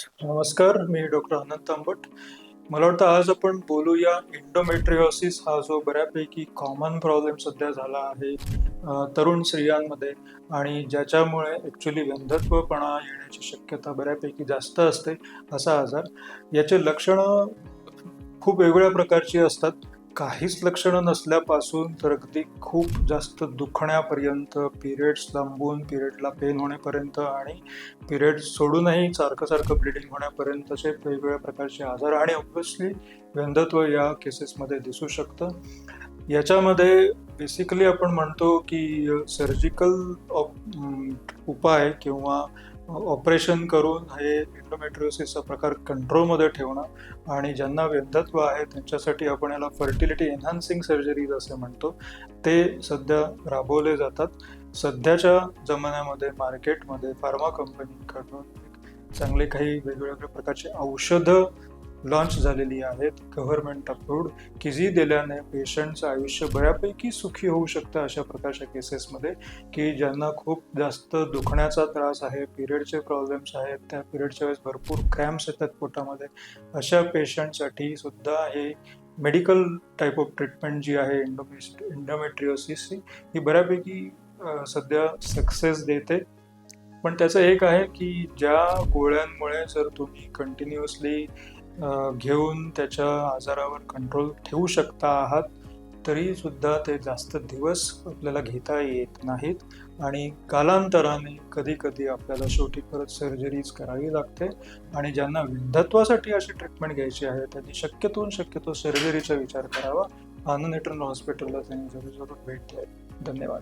नमस्कार, मी डॉक्टर अनंत तांबट. मला वाटतं आज आपण बोलूया एंडोमेट्रिओसिस हा जो बऱ्यापैकी कॉमन प्रॉब्लेम सध्या झाला आहे तरुण स्त्रियांमध्ये आणि ज्याच्यामुळे ॲक्च्युली वंध्यत्वपणा येण्याची शक्यता बऱ्यापैकी जास्त असते असा आजार. याचे लक्षणं खूप वेगवेगळ्या प्रकारची असतात. काहीच लक्षणं नसल्यापासून तर अगदी खूप जास्त दुखण्यापर्यंत, पिरियड्स लांबून पिरियडला पेन होण्यापर्यंत आणि पिरियड सोडूनही सारखं सारखं ब्लिडिंग होण्यापर्यंत असे वेगवेगळ्या प्रकारचे आजार आणि ऑब्व्हियसली वंध्यत्व या केसेसमध्ये दिसू शकतं. याच्यामध्ये बेसिकली आपण म्हणतो की सर्जिकल उपाय किंवा ऑपरेशन करून हे एंडोमेट्रिओसिसचा प्रकार कंट्रोलमध्ये ठेवणं आणि ज्यांना वंध्यत्व आहे त्यांच्यासाठी आपण याला फर्टिलिटी एन्हान्सिंग सर्जरीज असे म्हणतो, ते सध्या राबवले जातात. सध्याच्या जमान्यामध्ये मार्केटमध्ये फार्मा कंपनीकडून चांगले काही वेगवेगळ्या प्रकारचे औषधं लॉन्च झालेली आहेत, गव्हर्नमेंट अप्रूव्ड, की जी दिल्याने पेशंटचं आयुष्य बऱ्यापैकी सुखी होऊ शकतं अशा प्रकारच्या केसेसमध्ये, की ज्यांना खूप जास्त दुखण्याचा त्रास आहे, पिरियडचे प्रॉब्लेम्स आहेत, त्या पिरियडच्या वेळेस भरपूर क्रॅम्प्स येतात पोटामध्ये, अशा पेशंटसाठी सुद्धा हे मेडिकल टाईप ऑफ ट्रीटमेंट जी आहे एंडोमेट्रिओसिसची ही बऱ्यापैकी सध्या सक्सेस देते. पण त्याचं एक आहे की ज्या गोळ्यांमुळे जर तुम्ही कंटिन्युअसली घेऊन त्याच्या आजारावर कंट्रोल ठेवू शकता आहात तरी सुद्धा ते जास्त दिवस आपल्याला घेता येत नाहीत आणि कालांतराने कधी कधी आपल्याला शेवटी परत सर्जरीज करावी लागते. आणि ज्यांना वंध्यत्वासाठी अशी ट्रीटमेंट घ्यायची आहे त्यांनी शक्यतो सर्जरीचा विचार करावा. आनंद इंटरनॅशनल हॉस्पिटलला त्यांनी जरूर भेट द्यावी. धन्यवाद.